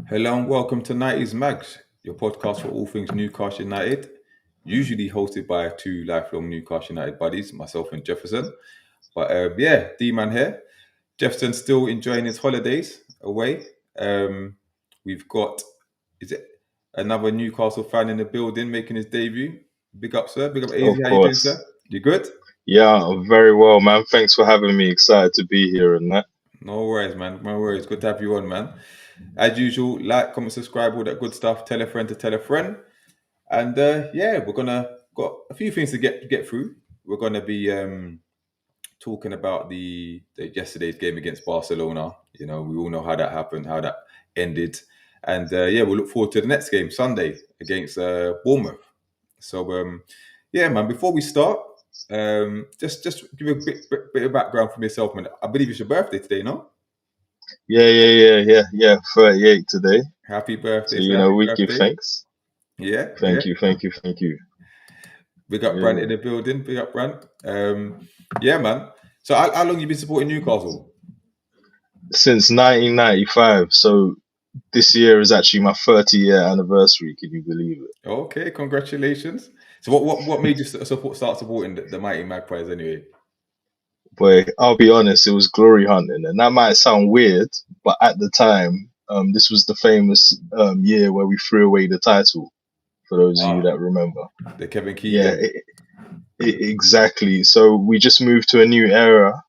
Hello and welcome to 90's Mags, your podcast for all things Newcastle United, usually hosted by two lifelong Newcastle United buddies, myself and Jefferson. But D-Man here. Jefferson still enjoying his holidays away. We've got, is it another Newcastle fan in the building making his debut? Big up, sir. Big up, AZ. Of How you doing, sir? course. You good? Yeah, very well, man. Thanks for having me. Excited to be here and that. No worries, man. No worries. Good to have you on, man. As usual, like, comment, subscribe, all that good stuff. Tell a friend to tell a friend. And we're gonna got a few things to get through. We're gonna be talking about the yesterday's game against Barcelona. You know, we all know how that happened, how that ended, and we'll look forward to the next game Sunday against Bournemouth. So man. Before we start, just give a bit of background from yourself, man. I believe it's your birthday today, no? Yeah. 38 today. Happy birthday! So, Happy we give birthday. thanks. Yeah. Thank you. Big up Brand in the building. Big up Brand. Man. So how long you been supporting Newcastle? Since 1995. So this year is actually my 30-year anniversary. Can you believe it? Okay, congratulations. So what made you start supporting the mighty Magpies anyway? But I'll be honest, it was glory hunting, and that might sound weird, but at the time, this was the famous year where we threw away the title. For those of you that remember, the Kevin Keegan. Exactly. So we just moved to a new era,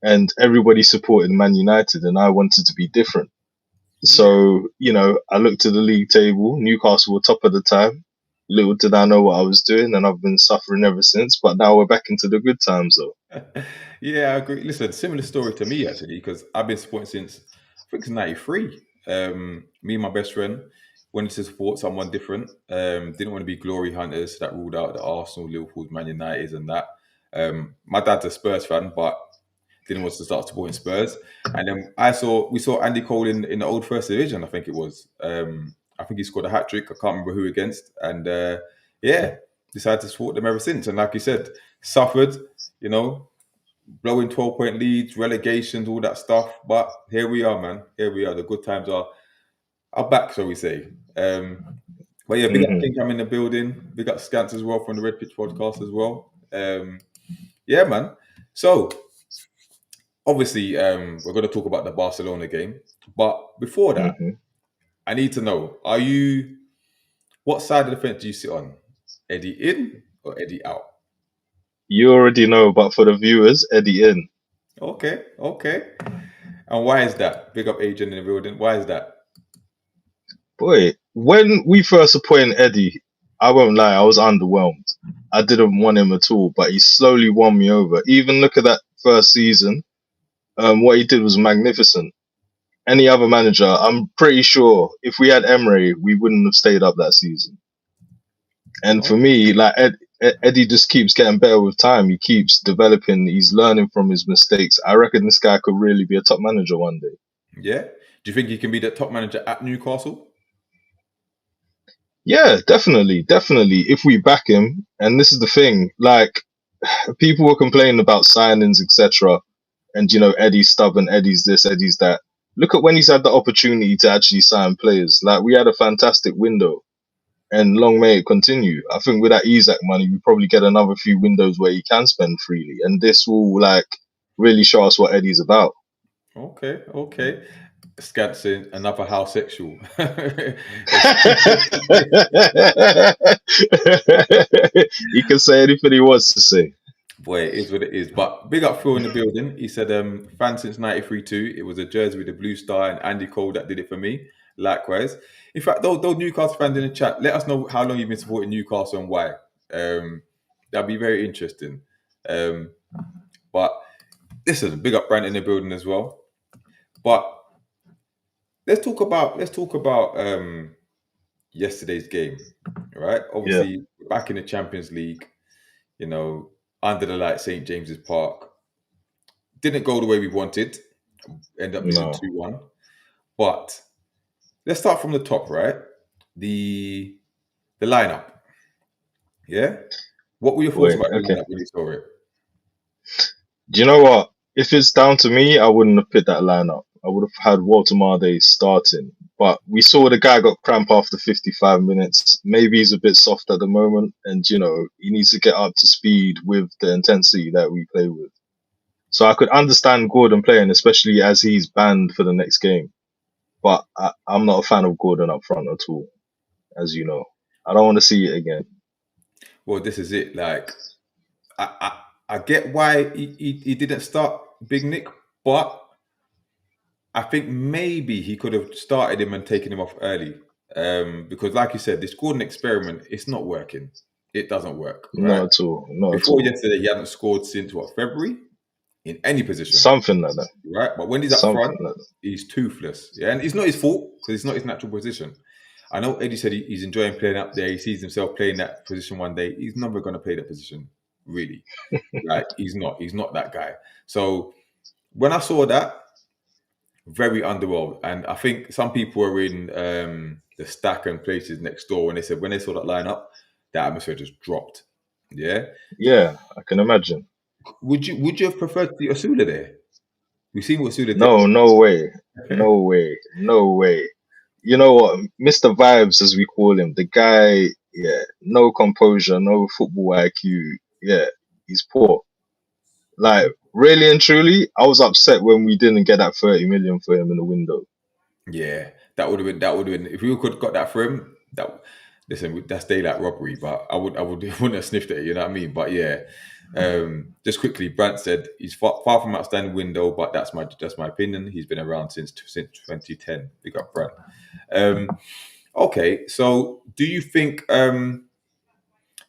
and everybody supported Man United, and I wanted to be different. So, I looked at the league table. Newcastle were top of the time. Little did I know what I was doing, and I've been suffering ever since. But now we're back into the good times, though. Yeah, I agree. Listen, similar story to me, actually, because I've been supporting since, I think it's 93. Me and my best friend wanted to support someone different. Didn't want to be glory hunters. That ruled out the Arsenal, Liverpool, Man United, and that. My dad's a Spurs fan, but didn't want to start supporting Spurs. And then we saw Andy Cole in the old First Division, I think it was. I think he scored a hat trick. I can't remember who against. And decided to support them ever since. And like you said, suffered, blowing 12-point leads, relegations, all that stuff. But here we are, man. Here we are. The good times are back, so we say. Big up King Cam in the building. Big up Scants as well from the Red Pitch podcast as well. Man. So obviously, we're going to talk about the Barcelona game. But before that, I need to know, what side of the fence do you sit on? Eddie in or Eddie out? You already know, but for the viewers, Eddie in. Okay. And why is that? Big up Adrian in the building. Why is that? Boy, when we first appointed Eddie, I won't lie, I was underwhelmed. I didn't want him at all, but he slowly won me over. Even look at that first season. What he did was magnificent. Any other manager, I'm pretty sure if we had Emery, we wouldn't have stayed up that season. And for me, like Eddie just keeps getting better with time. He keeps developing. He's learning from his mistakes. I reckon this guy could really be a top manager one day. Yeah. Do you think he can be the top manager at Newcastle? Yeah, definitely. If we back him, and this is the thing, like people were complaining about signings, etc. And Eddie's stubborn, Eddie's this, Eddie's that. Look at when he's had the opportunity to actually sign players. Like we had a fantastic window, and long may it continue. I think with that Isaac money, we probably get another few windows where he can spend freely, and this will really show us what Eddie's about. Okay. Scansing, another house sexual. He can say anything he wants to say. Boy, it is what it is. But big up Phil in the building. He said, fan since 93 too. It was a jersey with a blue star and Andy Cole that did it for me. Likewise. In fact, those Newcastle fans in the chat, let us know how long you've been supporting Newcastle and why. That'd be very interesting. But listen, big up Brand in the building as well. But let's talk about yesterday's game, right? Obviously, back in the Champions League, under the light, St. James's Park. Didn't go the way we wanted. End up losing 2-1. But let's start from the top, right? The lineup. Yeah? What were your thoughts about the lineup when you saw it? Do you know what? If it's down to me, I wouldn't have picked that lineup. I would have had Walter Marday starting. But we saw the guy got cramp after 55 minutes. Maybe he's a bit soft at the moment, and he needs to get up to speed with the intensity that we play with. So I could understand Gordon playing, especially as he's banned for the next game. But I'm not a fan of Gordon up front at all, as you know. I don't want to see it again. Well, this is it. Like, I get why he didn't start Big Nick, but I think maybe he could have started him and taken him off early. Because, like you said, this Gordon experiment, it's not working. It doesn't work, right? Not at all. Not at Before all. yesterday, he hadn't scored since February in any position, Something like that. right? But when he's up Something front, like that. he's toothless. Yeah, and it's not his fault because it's not his natural position. I know Eddie said he's enjoying playing up there. He sees himself playing that position one day. He's never going to play that position, really. Like he's not. He's not that guy. So when I saw that, very underwhelmed. And I think some people were in the stack and places next door when they said when they saw that lineup, that atmosphere just dropped. Yeah. Yeah, I can imagine. Would you have preferred to see Osula there? We've seen what Osula did. No way. No way. No way. You know what? Mr. Vibes, as we call him, the guy, yeah, no composure, no football IQ. Yeah, he's poor. Like, really and truly, I was upset when we didn't get that 30 million for him in the window. Yeah, that would have been if we could have got that for him. Listen, that's daylight robbery. But I wouldn't have sniffed at it. You know what I mean? But yeah, just quickly, Brant said he's far from outstanding window, but that's my opinion. He's been around since 2010. Big up, Brant. Okay, so do you think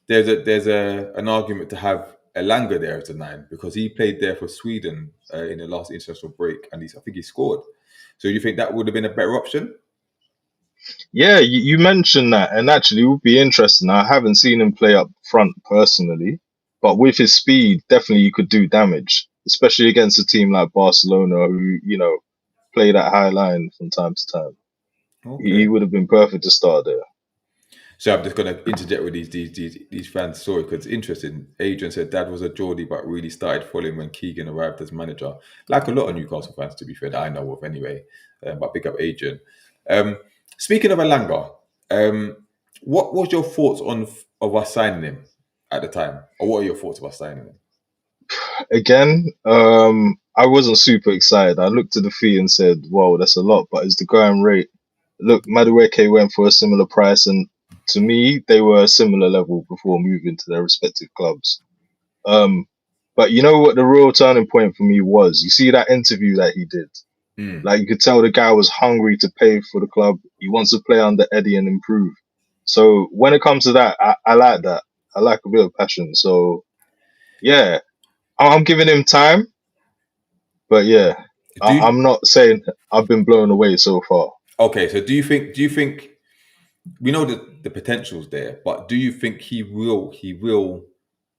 there's an argument to have Elanga there as a 9 because he played there for Sweden in the last international break and I think he scored. So do you think that would have been a better option? Yeah, you mentioned that, and actually, it would be interesting. I haven't seen him play up front personally, but with his speed, definitely he could do damage, especially against a team like Barcelona, who play that high line from time to time. Okay. He would have been perfect to start there. So I'm just going to interject with these fans' story because it's interesting. Adrian said Dad was a Geordie, but really started following when Keegan arrived as manager. Like a lot of Newcastle fans, to be fair, that I know of anyway. But pick up Adrian. Speaking of Elanga, what was your thoughts of us signing him at the time, or what are your thoughts of us signing him? Again, I wasn't super excited. I looked at the fee and said, "Whoa, that's a lot." But it's the going rate. Look, Madueke went for a similar price, and to me, they were a similar level before moving to their respective clubs. But you know what the real turning point for me was? You see that interview that he did? Like you could tell the guy was hungry to pay for the club. He wants to play under Eddie and improve. So when it comes to that, I like that. I like a bit of passion. So yeah, I'm giving him time. But yeah, I'm not saying I've been blown away so far. Okay, so do you think we know that the potential's there, but do you think he will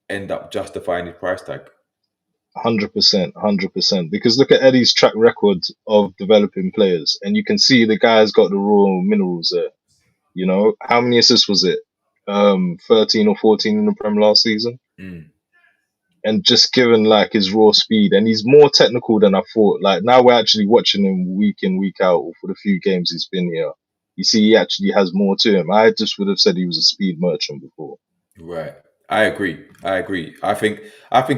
end up justifying his price tag? 100%, 100%. Because look at Eddie's track record of developing players, and you can see the guy's got the raw minerals there. How many assists was it? 13 or 14 in the Prem last season. And just given like his raw speed, and he's more technical than I thought. Like now we're actually watching him week in, week out, or for the few games he's been here. You see, he actually has more to him. I just would have said he was a speed merchant before. Right. I agree. I think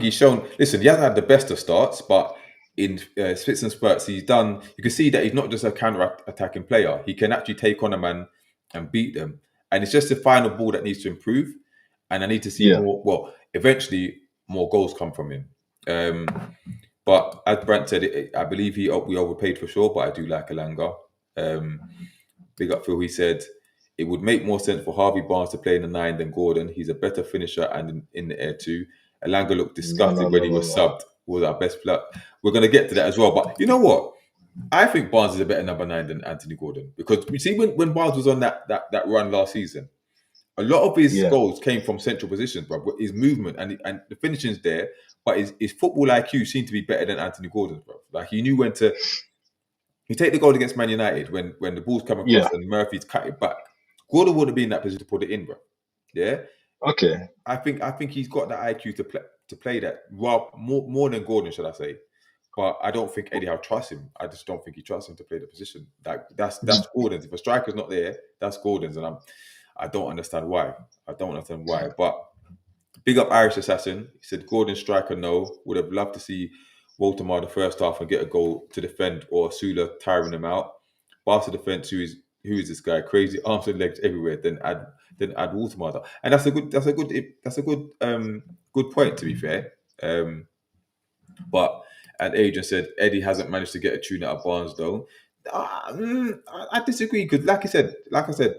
he's shown. Listen, he hasn't had the best of starts, but in spits and spurts, he's done. You can see that he's not just a counter-attacking player. He can actually take on a man and beat them. And it's just the final ball that needs to improve. And I need to see Yeah. more. Well, eventually, more goals come from him. But as Brent said, I believe we overpaid for sure. But I do like Elanga. Big up Phil. He said it would make more sense for Harvey Barnes to play in the 9 than Gordon. He's a better finisher and in the air too. Elanga looked disgusted when he was subbed. Was our best player. We're going to get to that as well. But you know what? I think Barnes is a better number 9 than Anthony Gordon because you see when Barnes was on that run last season, a lot of his goals came from central positions, bro. His movement and the finishing's there, but his football IQ seemed to be better than Anthony Gordon's, bro. Like he knew when to. You take the goal against Man United when the ball's come across and Murphy's cut it back. Gordon would have been in that position to put it in, bro. Yeah. Okay. I think he's got that IQ to play that more than Gordon, should I say? but I don't think Eddie Howe trusts him. I just don't think he trusts him to play the position. That's Gordon's. If a striker's not there, that's Gordon's, and I don't understand why. I don't understand why. But big up Irish Assassin. He said Gordon striker no. Would have loved to see Waltemar the first half and get a goal to defend, or Sula tiring him out. Barca defense, who is this guy? Crazy arms and legs everywhere. Then add Waltemar. And that's a good point, to be fair. But and Adrian said Eddie hasn't managed to get a tune out of Barnes though. I disagree, because like I said,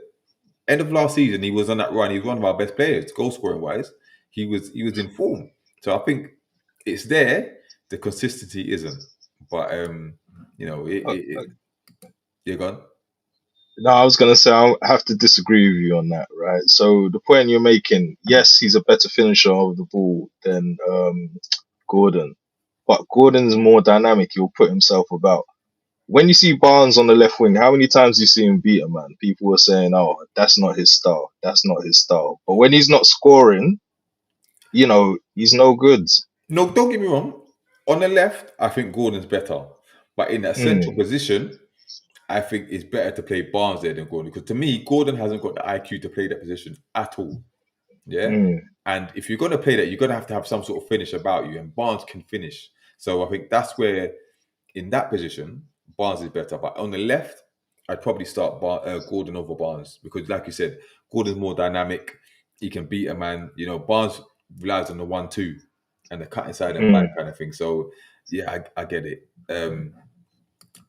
end of last season he was on that run. He was one of our best players, goal scoring wise. He was in form. So I think it's there. The consistency isn't. But you're gone. No, I was gonna say I have to disagree with you on that, right? So the point you're making, yes, he's a better finisher of the ball than Gordon, but Gordon's more dynamic. He'll put himself about. When you see Barnes on the left wing, how many times do you see him beat a man? People were saying, "Oh, that's not his style. That's not his style." But when he's not scoring, he's no good. No, don't get me wrong. On the left, I think Gordon's better. But in that central position, I think it's better to play Barnes there than Gordon. Because to me, Gordon hasn't got the IQ to play that position at all. Yeah. And if you're going to play that, you're going to have some sort of finish about you. And Barnes can finish. So I think that's where, in that position, Barnes is better. But on the left, I'd probably start Gordon over Barnes. Because like you said, Gordon's more dynamic. He can beat a man. Barnes relies on the 1-2 and the cut inside and back kind of thing. So, yeah, I get it.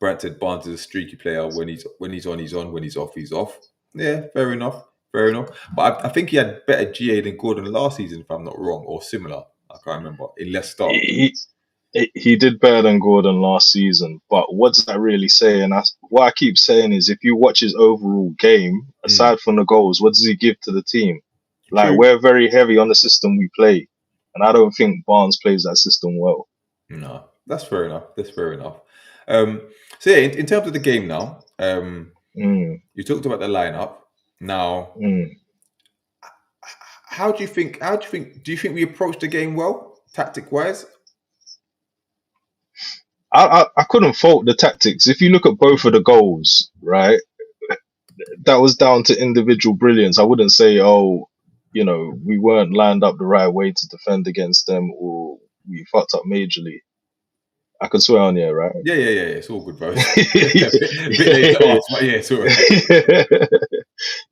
Brent said Barnes is a streaky player. When he's on, he's on. When he's off, he's off. Yeah, fair enough. But I think he had better GA than Gordon last season, if I'm not wrong, or similar. I can't remember. In less starts. He did better than Gordon last season, but what does that really say? And what I keep saying is, if you watch his overall game, aside from the goals, what does he give to the team? Like, True. we're very heavy on the system we play, and I don't think Barnes plays that system well. No, that's fair enough. So yeah, in terms of the game now, you talked about the lineup. Now, how do you think? Do you think we approached the game well, tactic wise? I couldn't fault the tactics. If you look at both of the goals, right, that was down to individual brilliance. I wouldn't say, we weren't lined up the right way to defend against them, or we fucked up majorly. I can swear on here, right? Yeah. It's all good, bro. Bit late to ask, but yeah, it's all right.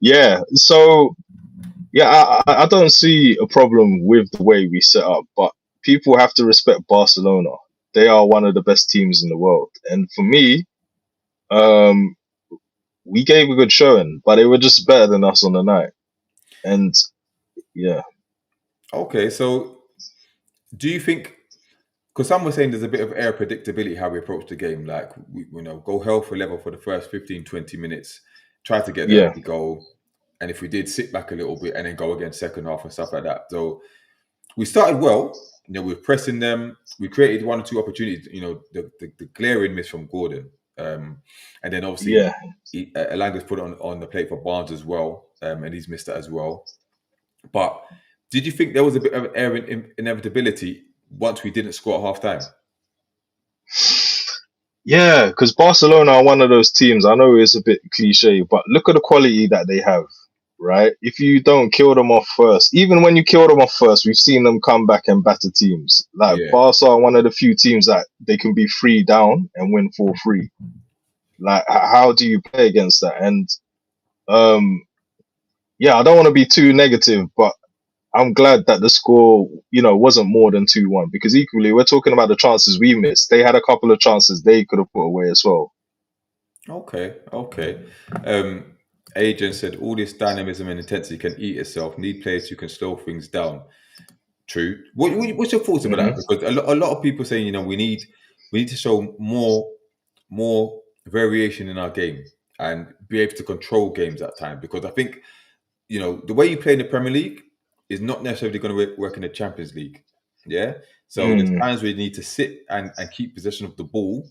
Yeah. So, yeah, I don't see a problem with the way we set up, but people have to respect Barcelona. They are one of the best teams in the world. And for me, we gave a good showing, but they were just better than us on the night. And yeah. Okay, so do you think, because some were saying there's a bit of air predictability how we approach the game, like we go hell for leather for the first 15-20 minutes, try to get the early goal, and if we did, sit back a little bit and then go again second half and stuff like that. So we started well. We were pressing them. We created one or two opportunities. The glaring miss from Gordon, and then obviously Elanga's put it on the plate for Barnes as well, and he's missed that as well. But did you think there was a bit of an air inevitability once we didn't score at half time? Yeah, because Barcelona are one of those teams. I know it's a bit cliche, but look at the quality that they have. Right? If you don't kill them off first, even when you kill them off first, we've seen them come back and batter teams. Like Barca are one of the few teams that they can be 3 down and win 4-3. Like, how do you play against that? And I don't want to be too negative, but I'm glad that the score, wasn't more than 2-1, because equally we're talking about the chances we missed. They had a couple of chances they could have put away as well. Okay. Adrian said, all this dynamism and intensity can eat itself. Need players who can slow things down. True. What's your thoughts about that? Because a lot of people saying, we need to show more variation in our game and be able to control games at time. Because I think, the way you play in the Premier League is not necessarily going to work in the Champions League. Yeah. So there's times where you need to sit and keep possession of the ball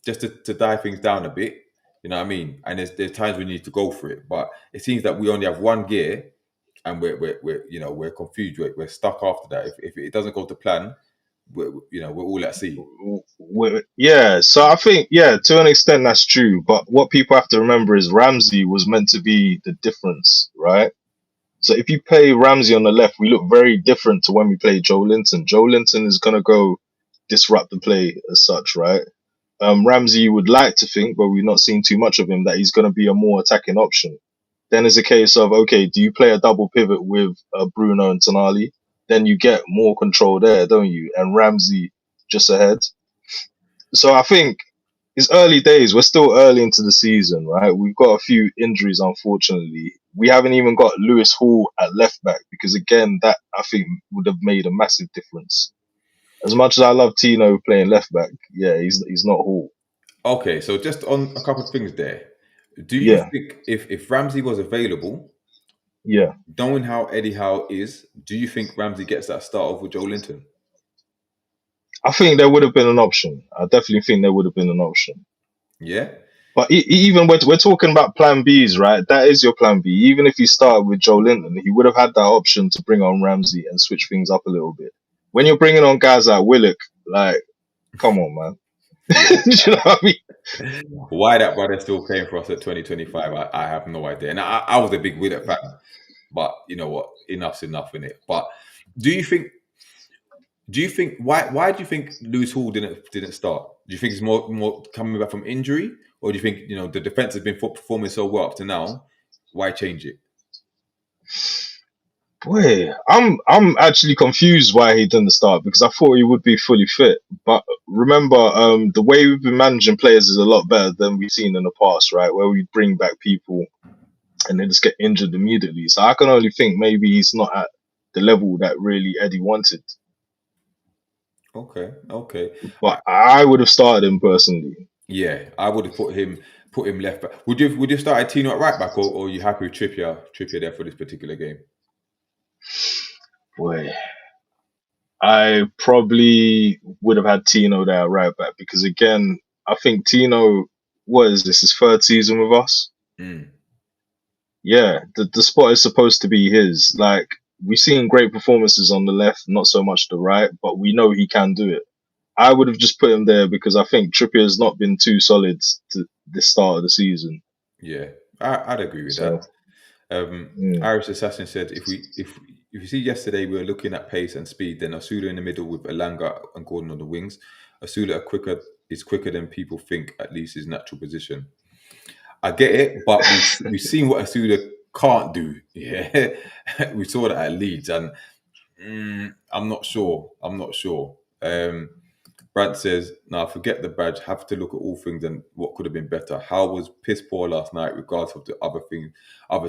just to dive things down a bit. You know what I mean? And there's times we need to go for it, but it seems that we only have one gear, and we're confused. We're stuck after that. If it doesn't go to plan, we're all at sea. Yeah, so I think, yeah, to an extent that's true. But what people have to remember is Ramsey was meant to be the difference, right? So if you play Ramsey on the left, we look very different to when we play Joe Linton. Joe Linton is gonna go disrupt the play as such, right? Ramsey would like to think, but we've not seen too much of him, that he's gonna be a more attacking option. Then it's a case of, okay, do you play a double pivot with Bruno and Tonali? Then you get more control there, don't you? And Ramsey just ahead. So I think it's early days. We're still early into the season, right? We've got a few injuries, unfortunately. We haven't even got Lewis Hall at left back because, again, that I think would have made a massive difference. As much as I love Tino playing left back, yeah, he's not Hall. Okay, so just on a couple of things there. Do you Yeah, think if Ramsey was available, yeah. knowing how Eddie Howe is, do you think Ramsey gets that start off with Joe Linton? I think there would have been an option. I definitely think there would have been an option. Yeah. But even we're talking about plan Bs, right? That is your plan B. Even if you started with Joe Linton, he would have had that option to bring on Ramsey and switch things up a little bit. When you're bringing on guys like Willock, like, come on, man. Yeah. Do you know what I mean? Why that brother's still playing for us at 2025, I have no idea. And I was a big Willock fan, but you know what? Enough's enough in it. But do you think why do you think Lewis Hall didn't start? Do you think it's more coming back from injury, or do you think the defense has been performing so well up to now? Why change it? Boy, I'm actually confused why he didn't start because I thought he would be fully fit. But remember, the way we've been managing players is a lot better than we've seen in the past, right? Where we bring back people and they just get injured immediately. So I can only think maybe he's not at the level that really Eddie wanted. Okay. But I would have started him personally. Yeah, I would have put him left back. Would you start Tino at right back, or are you happy with Trippier there for this particular game? Boy, I probably would have had Tino there at right back because again, I think Tino was this his third season with us. Mm. Yeah, the spot is supposed to be his. Like we've seen great performances on the left, not so much the right, but we know he can do it. I would have just put him there because I think Trippier has not been too solid to the start of the season. Yeah, I'd agree with So, that. mm, Irish Assassin said if you see yesterday we were looking at pace and speed, then Asula in the middle with Elanga and Gordon on the wings. Asula is quicker than people think, at least his natural position. I get it, but we've seen what Asula can't do. Yeah, we saw that at Leeds, and I'm not sure. Brant says, "Now forget the badge. Have to look at all things and what could have been better. How was piss poor last night, regardless of the other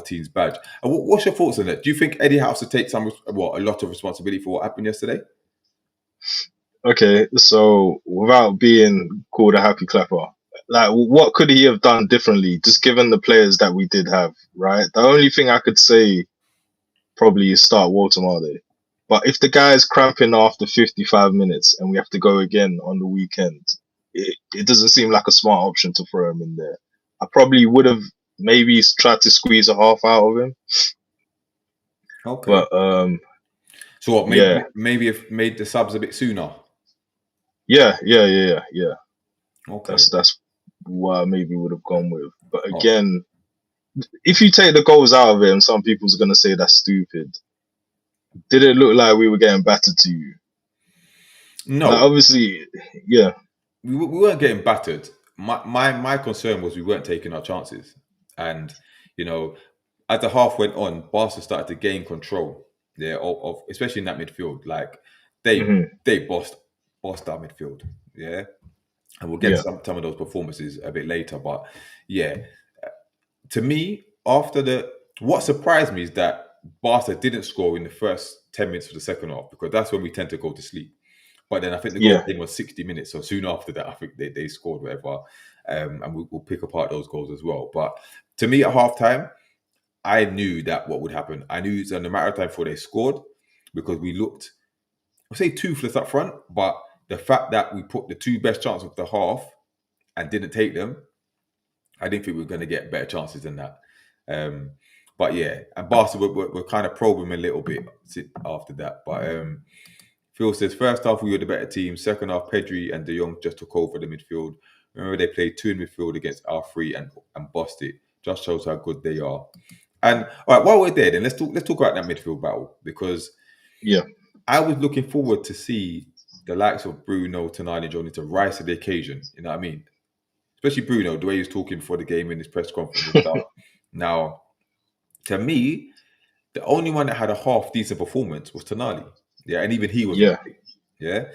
team's badge." And what's your thoughts on that? Do you think Eddie has to take a lot of responsibility for what happened yesterday? okay, so without being called a happy clapper, like what could he have done differently, just given the players that we did have, right? The only thing I could say probably is start Walter Made. But if the guy is cramping after 55 minutes and we have to go again on the weekend, it doesn't seem like a smart option to throw him in there. I probably would have maybe tried to squeeze a half out of him. Okay. But So what? yeah, Maybe have made the subs a bit sooner. yeah. Okay. That's what I maybe would have gone with. But Oh, again, if you take the goals out of it, and some people's gonna say that's stupid. Did it look like we were getting battered to you? Like no, obviously, yeah. we weren't getting battered. My concern was we weren't taking our chances, and you know, as the half went on, Barca started to gain control. Yeah, of especially in that midfield. Like Hmm. they bossed our midfield. Yeah, and we'll get to Yeah. some of those performances a bit later. But yeah, to me, after what surprised me is that Barca didn't score in the first 10 minutes of the second half because that's when we tend to go to sleep. But then I think the goal Yeah. came was 60 minutes. So soon after that, I think they scored whatever. And we'll pick apart those goals as well. But to me, at halftime, I knew that what would happen. I knew it's a matter of time before they scored because we looked, I'll say toothless up front, but the fact that we put the two best chances of the half and didn't take them, I didn't think we were going to get better chances than that. But yeah, and Barca were kind of probing a little bit after that. But Phil says, first half we were the better team. Second half, Pedri and De Jong just took over the midfield. Remember, they played two in midfield against our three and bossed it. Just shows how good they are. And all right, while we're there, then let's talk about that midfield battle, because Yeah. I was looking forward to see the likes of Bruno, Tonali, and Johnny to rise to the occasion. You know what I mean? Especially Bruno, the way he was talking before the game in his press conference and stuff. Now, to me, the only one that had a half decent performance was Tonali. Yeah, and even he was Yeah. okay. Yeah. Yeah.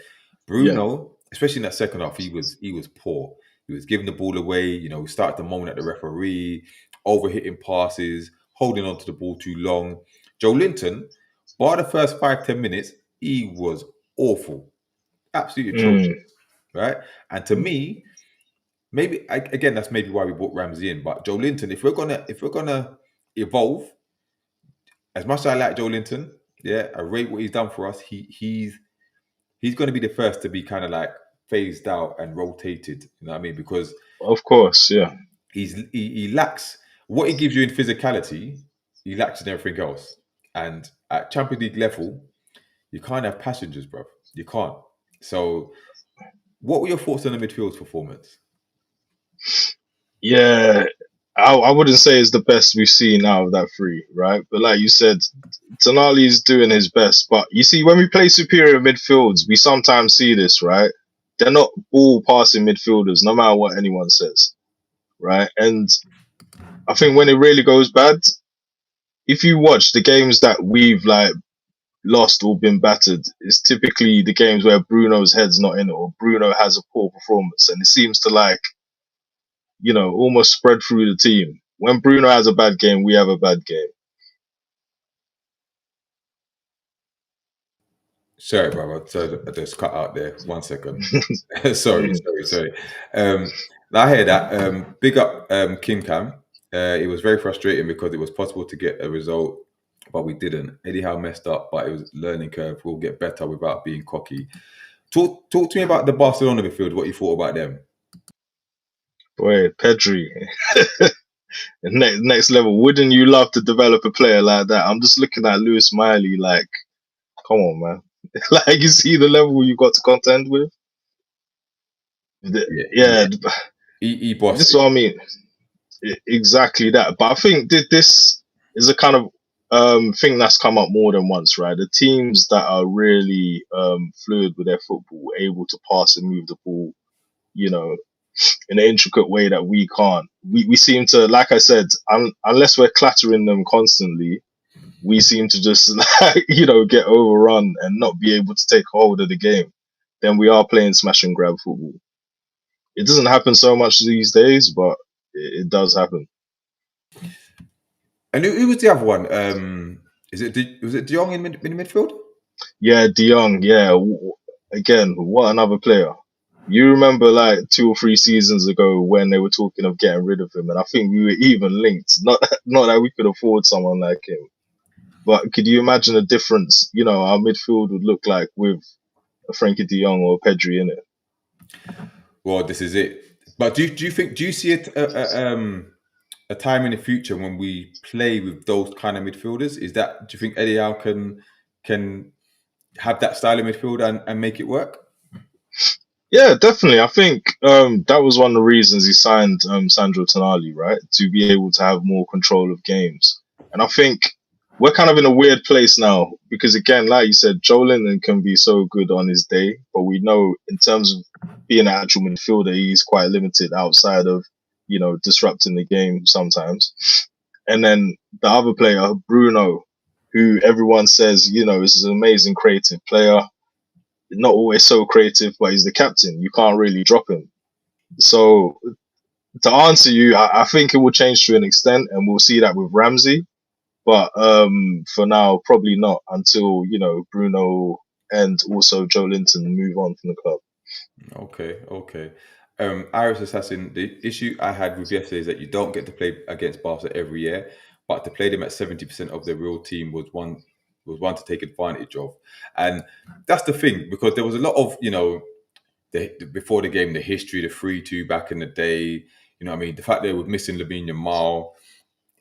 Bruno, especially in that second half, he was poor. He was giving the ball away, started to moan at the referee, overhitting passes, holding on to the ball too long. Joe Linton, bar the first 5-10 minutes, he was awful. Absolutely Mm. atrocious. Right? And to me, maybe again, that's maybe why we brought Ramsey in. But Joe Linton, if we're gonna evolve, as much as I like Joe Linton, yeah, I rate what he's done for us. He's going to be the first to be kind of like phased out and rotated. You know what I mean? Because Of course. Yeah. he lacks what he gives you in physicality. He lacks in everything else. And at Champions League level, you can't have passengers, bro. You can't. So, what were your thoughts on the midfield's performance? Yeah. I wouldn't say it's the best we've seen out of that three, right? But like you said, Tonali's doing his best. But you see, when we play superior midfields, we sometimes see this, right? They're not ball passing midfielders, no matter what anyone says, right? And I think when it really goes bad, if you watch the games that we've like lost or been battered, it's typically the games where Bruno's head's not in it or Bruno has a poor performance, and it seems to like, almost spread through the team. When Bruno has a bad game, we have a bad game. Sorry, brother. So I just cut out there. 1 second. sorry. I hear that. Big up King Cam. It was very frustrating because it was possible to get a result, but we didn't. Eddie Howe messed up, but it was a learning curve. We'll get better without being cocky. Talk to me about the Barcelona midfield. What you thought about them? Boy, Pedri, next level. Wouldn't you love to develop a player like that? I'm just looking at Lewis Miley like, come on, man. Like, you see the level you got to contend with? Yeah, He bossed this is it. what I mean. Exactly that. But I think this is a kind of thing that's come up more than once, right? The teams that are really fluid with their football, able to pass and move the ball, you know, in an intricate way that we can't. We seem to, like I said, unless we're clattering them constantly, we seem to just get overrun and not be able to take hold of the game. Then we are playing smash and grab football. It doesn't happen so much these days, but it does happen. And who was the other one? Was it De Jong in the midfield? Yeah, De Jong. Yeah, again, what another player. You remember like 2 or 3 seasons ago when they were talking of getting rid of him, and I think we were even linked. Not that we could afford someone like him, but could you imagine the difference? Our midfield would look like with a Frankie De Jong or a Pedri in it. Well, this is it. But do you see a time in the future when we play with those kind of midfielders? Do you think Eddie Howe can have that style of midfield and make it work? Yeah, definitely. I think that was one of the reasons he signed Sandro Tonali, right? To be able to have more control of games. And I think we're kind of in a weird place now because, again, like you said, Joe Linton can be so good on his day, but we know in terms of being an actual midfielder, he's quite limited outside of, disrupting the game sometimes. And then the other player, Bruno, who everyone says, is an amazing creative player, not always so creative, but he's the captain. You can't really drop him. So to answer you, I think it will change to an extent, and we'll see that with Ramsey. But for now, probably not until Bruno and also Joe Linton move on from the club. Okay. Iris Assassin, the issue I had with yesterday is that you don't get to play against Barca every year, but to play them at 70% of the real team was one to take advantage of. And that's the thing, because there was a lot of, before the game, the history, the 3-2 back in the day, you know what I mean? The fact they were missing Lamine Yamal,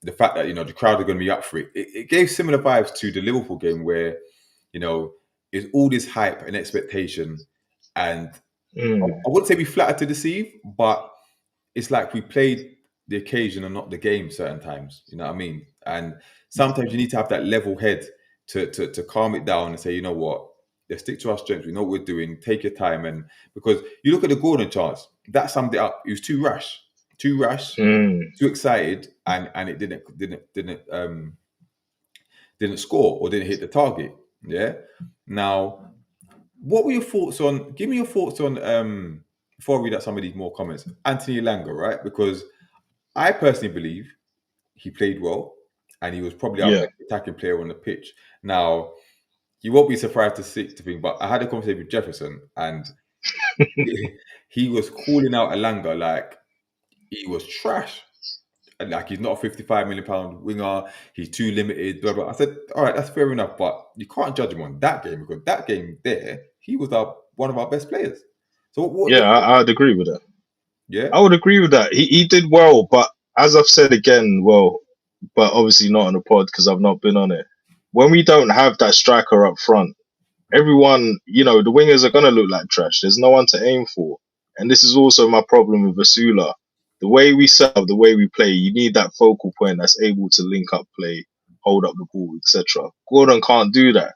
the fact that, the crowd are going to be up for it. It gave similar vibes to the Liverpool game where, it's all this hype and expectation, and I Mm, wouldn't say we flattered to deceive, but it's like we played the occasion and not the game certain times. You know what I mean? And sometimes you need to have that level head to calm it down and say, you know what, let's stick to our strengths. We know what we're doing. Take your time, and because you look at the Gordon chance, that summed it up. He was too rash, mm. too excited, and it didn't score or didn't hit the target. Yeah. Now, what were your thoughts on? Give me your thoughts on before I read out some of these more comments. Anthony Elanga, right? Because I personally believe he played well and he was probably our Yeah. best attacking player on the pitch. Now, you won't be surprised to think, but I had a conversation with Jefferson and he was calling out Elanga like he was trash. And like he's not a £55 million winger, he's too limited, blah blah. I said, all right, that's fair enough, but you can't judge him on that game because that game there, he was one of our best players. So what Yeah, your thoughts? I'd agree with that. Yeah? I would agree with that. He did well, but as I've said again, well, but obviously not on the pod because I've not been on it. When we don't have that striker up front, everyone, the wingers are gonna look like trash. There's no one to aim for, and this is also my problem with Vasula. The way we set up, the way we play, you need that focal point that's able to link up play, hold up the ball, etc. Gordon can't do that,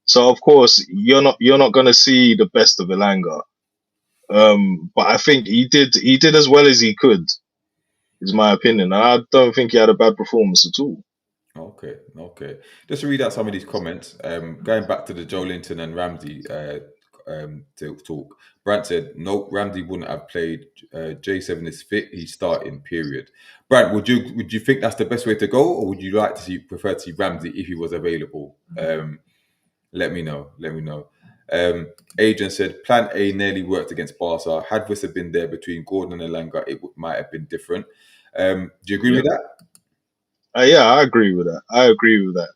so of course you're not gonna see the best of Elanga. But I think he did as well as he could, is my opinion. And I don't think he had a bad performance at all. Okay, okay. Just to read out some of these comments, going back to the Joe Linton and Ramsey talk. Brant said, no, Ramsey wouldn't have played. J7 is fit. He's starting, period. Brant, would you think that's the best way to go, or would you like to prefer to see Ramsey if he was available? Let me know. Let me know. Adrian said, Plan A nearly worked against Barca. Had Wissa been there between Gordon and Elanga, it might have been different. Do you agree Yeah, with that? yeah, I agree with that. I agree with that.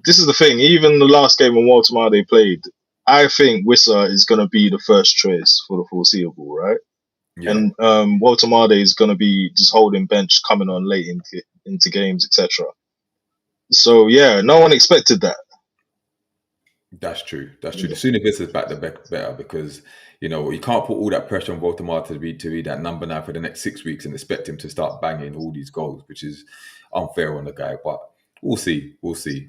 This is the thing. Even the last game when Walter they played, I think Wissa is going to be the first choice for the foreseeable, right? Yeah. And Walter is going to be just holding bench, coming on late into games, etc. So yeah, no one expected that. That's true. That's true. The Yeah. sooner this is back, the better, because you can't put all that pressure on Baltimore to be that number 9 for the next 6 weeks and expect him to start banging all these goals, which is unfair on the guy. But we'll see. We'll see.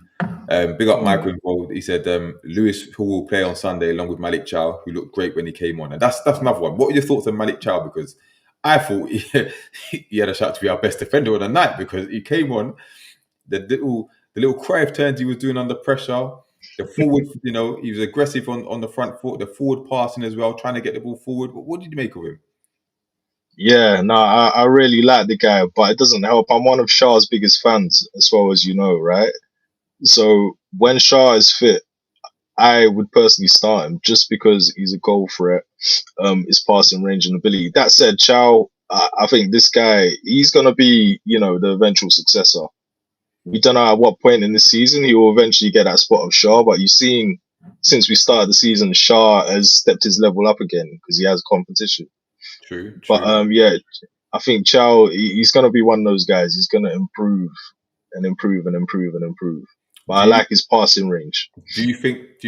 Big up Mm. Michael involved. He said Lewis, who will play on Sunday along with Malik Chow, who looked great when he came on, and that's another one. What are your thoughts on Malik Chow? Because I thought he had a shot to be our best defender of the night because he came on the little Cruyff turns he was doing under pressure. The forward, he was aggressive on the front foot, the forward passing as well, trying to get the ball forward. What did you make of him? Yeah, no, I really like the guy, but it doesn't help. I'm one of Shah's biggest fans, as well as you know, right? So when Shah is fit, I would personally start him just because he's a goal threat, his passing range and ability. That said, Chow, I think this guy, he's gonna be, the eventual successor. We don't know at what point in the season he will eventually get that spot of Shah, but you've seen since we started the season, Shah has stepped his level up again because he has competition. True, But true. yeah, I think Chow, he's gonna be one of those guys. He's gonna improve and improve and improve and improve. But I Do you like his passing range. do you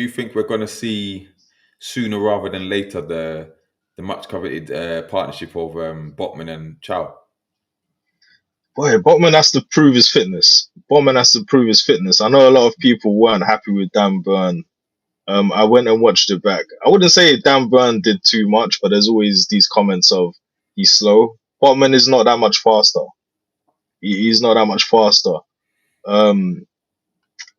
think we're going to see sooner rather than later the much coveted partnership of Botman and Chow? Boy, Botman has to prove his fitness. Botman has to prove his fitness. I know a lot of people weren't happy with Dan Burn. I went and watched it back. I wouldn't say Dan Burn did too much, but there's always these comments of he's slow. Botman is not that much faster. He's not that much faster. Um,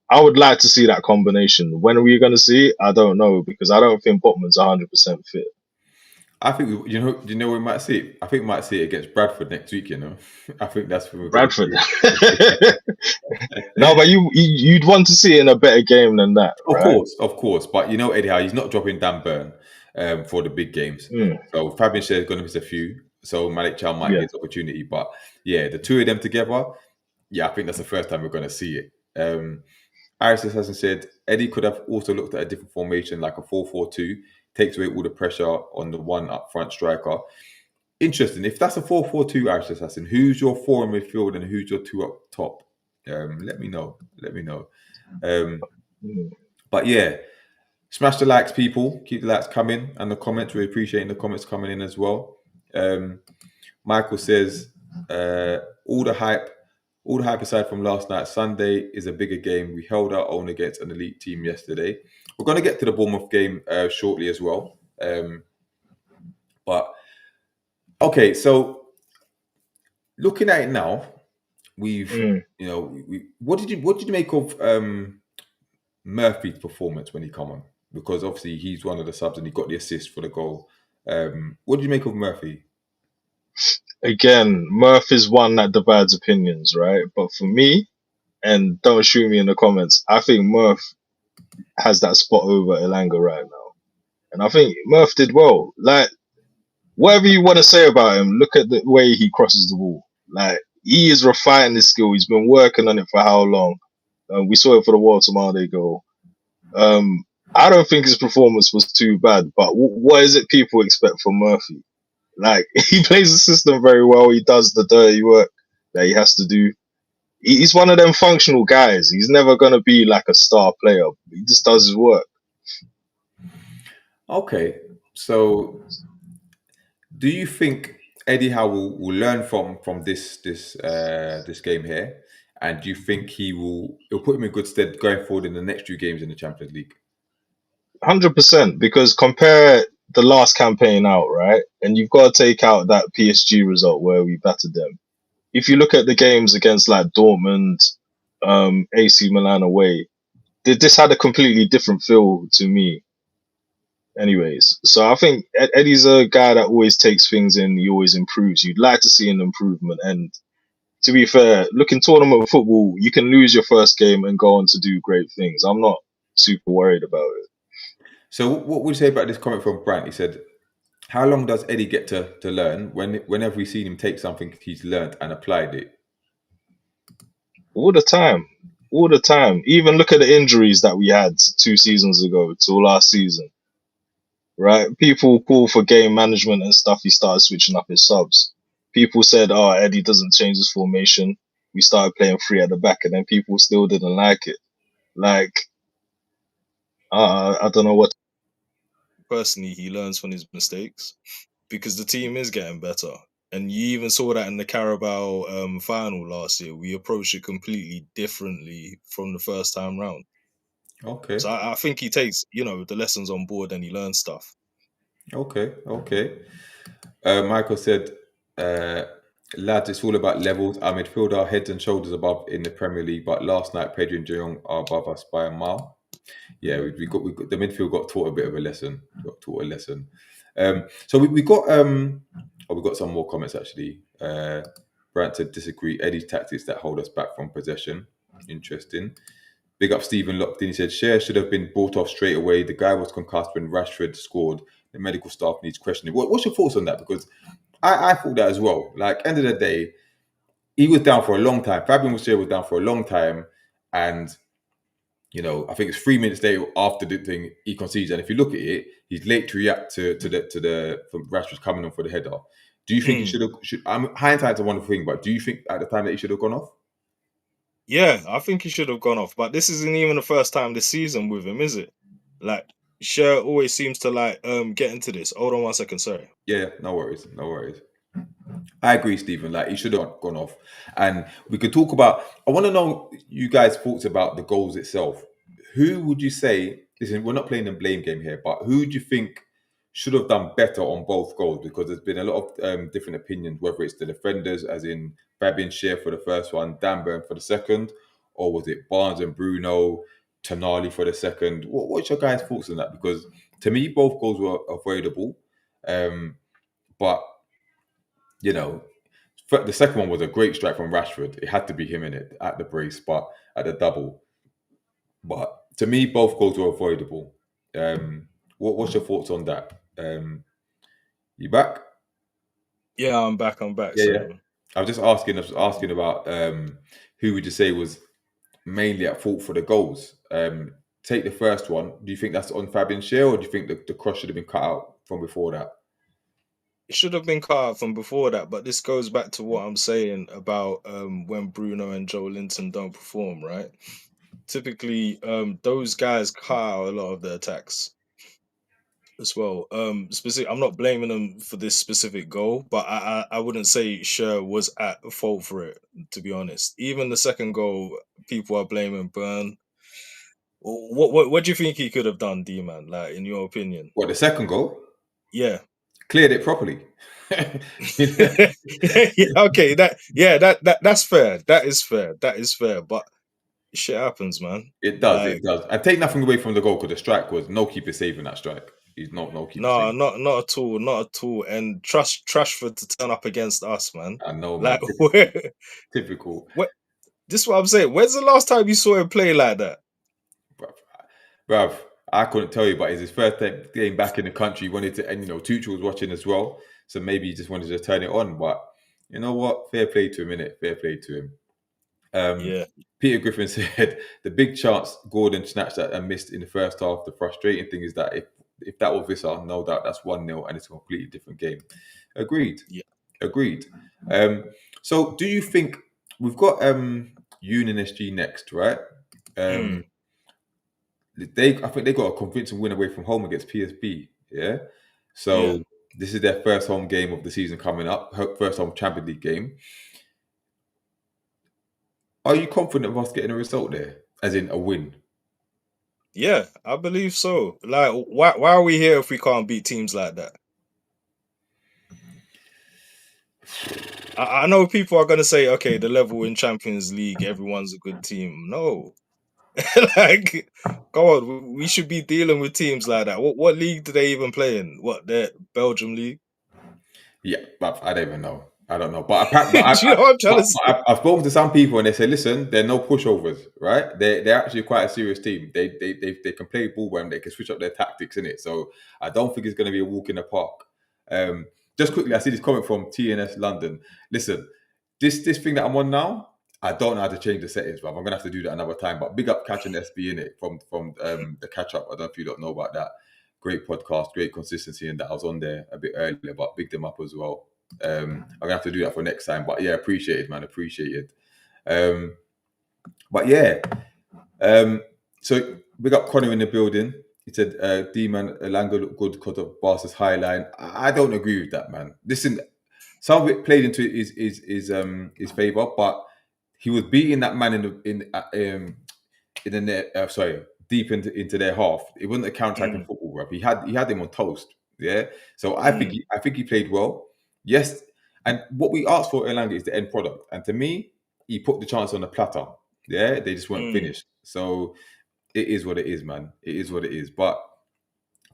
I would like to see that combination. When are we going to see it? I don't know because I don't think Botman's 100% fit. I think we might see it. I think we might see it against Bradford next week. I think that's when we're going to Bradford. see it. No, but you'd want to see it in a better game than that, right? Of course. But Eddie Howe, he's not dropping Dan Burn for the big games. Mm, So Fabian Schär is going to miss a few. So Malik Chow might yeah. get his opportunity. But yeah, the two of them together, yeah, I think that's the first time we're going to see it. Iris Assassin said Eddie could have also looked at a different formation like a 4-4-2, takes away all the pressure on the one up front striker. Interesting. If that's a 4-4-2, Irish Assassin, who's your four in midfield and who's your two up top? Let me know. Let me know. Um, Mm. but yeah. Smash the likes, people. Keep the likes coming and the comments. We're appreciating the comments coming in as well. Michael says, uh, all the hype, all the hype aside from last night, Sunday is a bigger game. We held our own against an elite team yesterday. We're going to get to the Bournemouth game shortly as well. But okay, so looking at it now, we've Mm. what did you make of Murphy's performance when he come on? Because obviously he's one of the subs and he got the assist for the goal. What did you make of Murphy? Again, Murph is one that divides opinions, right? But for me, and don't shoot me in the comments, I think Murph has that spot over Elanga right now. And I think Murph did well. Like, whatever you want to say about him, look at the way he crosses the ball. Like, he is refining his skill. He's been working on it for how long? We saw it for the World Tomorrow goal. I don't think his performance was too bad, but what is it people expect from Murphy? Like, he plays the system very well. He does the dirty work that he has to do. He's one of them functional guys. He's never going to be like a star player. He just does his work. Okay, so do you think Eddie Howe will learn from this game here, and do you think it'll put him in good stead going forward in the next few games in the Champions League? 100%, because compare the last campaign out, right? And you've got to take out that PSG result where we battered them. If you look at the games against like Dortmund, AC Milan away, this had a completely different feel to me. Anyways, so I think Eddie's a guy that always takes things in. He always improves. You'd like to see an improvement. And to be fair, looking tournament football, you can lose your first game and go on to do great things. I'm not super worried about it. So what would you say about this comment from Brandt? He said, "How long does Eddie get to learn? Whenever we've seen him take something he's learned and applied it." All the time. All the time. Even look at the injuries that we had 2 seasons ago to last season, right? People call for game management and stuff. He started switching up his subs. People said, oh, Eddie doesn't change his formation. We started playing three at the back, and then people still didn't like it. Like, I don't know what. Personally, he learns from his mistakes because the team is getting better. And you even saw that in the Carabao final last year. We approached it completely differently from the first time round. Okay. So I think he takes, the lessons on board and he learns stuff. Okay. Michael said, lads, it's all about levels. Our midfield are heads and shoulders above in the Premier League, but last night Pedro and De Jong are above us by a mile. Yeah, we got the midfield got taught a bit of a lesson. So we got we got some more comments actually. Brant said disagree. Eddie's tactics that hold us back from possession. Interesting. Big up Stephen Locked in. He said Share should have been brought off straight away. The guy was concussed when Rashford scored. The medical staff needs questioning. What's your thoughts on that? Because I thought that as well. Like, end of the day, he was down for a long time. Fabian Share was down for a long time. And, I think it's 3 minutes later after the thing he concedes. And if you look at it, he's late to react to the from Rashford coming on for the header. Do you think he should have? I'm hindsight's a wonderful thing, but do you think at the time that he should have gone off? Yeah, I think he should have gone off. But this isn't even the first time this season with him, is it? Like, Cher always seems to get into this. Hold on 1 second, sorry. Yeah, no worries. I agree, Stephen. Like, he should have gone off. And we could talk about. I want to know you guys' thoughts about the goals itself. Who would you say? Listen, we're not playing a blame game here, but who do you think should have done better on both goals? Because there's been a lot of different opinions, whether it's the defenders, as in Fabian Schär for the first one, Dan Burn for the second, or was it Barnes and Bruno, Tonali for the second? What's your guys' thoughts on that? Because to me, both goals were avoidable, but the second one was a great strike from Rashford. It had to be him in it at the brace, but at the double. But to me, both goals were avoidable. What's your thoughts on that? You back? Yeah, I'm back. Yeah. I was just asking about who would you say was mainly at fault for the goals? Take the first one. Do you think that's on Fabian Schär, or do you think the cross should have been cut out from before that? It should have been cut out from before that, but this goes back to what I'm saying about when Bruno and Joe Linton don't perform, right? typically those guys cut out a lot of the attacks as well. Specific, I'm not blaming them for this specific goal, but I wouldn't say Sher was at fault for it. To be honest, even the second goal, people are blaming Burn. What do you think he could have done, D man? Like in your opinion? What, the second goal? Yeah. Cleared it properly. Yeah, okay, that's fair. That is fair. That is fair. But shit happens, man. It does, Like, it does. I take nothing away from the goal because the strike was no keeper saving that strike. He's no keeper no, saving. not at all, not at all. And Trashford to turn up against us, man. I know, man. Like, where, Typical. this is what I'm saying. When's the last time you saw him play like that? Bruv, I couldn't tell you, but it's his first game back in the country. He wanted to, and Tuchel was watching as well, so maybe he just wanted to turn it on. But you know what? Fair play to him, innit? Fair play to him. Yeah. Peter Griffin said the big chance Gordon snatched that and missed in the first half. The frustrating thing is that if that was Vissar, no doubt that's 1-0 and it's a completely different game. Agreed. Yeah. Agreed. So do you think we've got Union SG next, right? I think they got a convincing win away from home against PSB. Yeah. So this is their first home game of the season coming up, first home Champions League game. Are you confident of us getting a result there, as in a win? Yeah, I believe so. Like, why are we here if we can't beat teams like that? I know people are going to say, okay, the level in Champions League, everyone's a good team. No. Like, go on, we should be dealing with teams like that. What league do they even play in? What, the Belgium league? Yeah, but I don't even know. I don't know. But apparently, Do you know what I'm trying to say? I've spoken to some people and they say, listen, they're no pushovers, right? They're actually quite a serious team. They can play ball and they can switch up their tactics in it. So I don't think it's going to be a walk in the park. Just quickly, I see this comment from TNS London. Listen, this thing that I'm on now, I don't know how to change the settings, but I'm gonna have to do that another time. But big up Catch and SB in it from the catch up. I don't know if you don't know about that. Great podcast, great consistency, and that I was on there a bit earlier, but big them up as well. I'm gonna have to do that for next time. But yeah, appreciate it, man. Appreciate it. But yeah, so big up Connor in the building. He said, D-man, Elanga looked good because of Barca's high line. I don't agree with that, man. Listen, some of it played into his favour, but he was beating that man in the net. Deep into their half. It wasn't a counter-attacking football, bro. He had him on toast. Yeah. So I think he played well. Yes. And what we asked for Elanga is the end product. And to me, he put the chance on the platter. Yeah. They just weren't finished. So it is what it is, man. It is what it is. But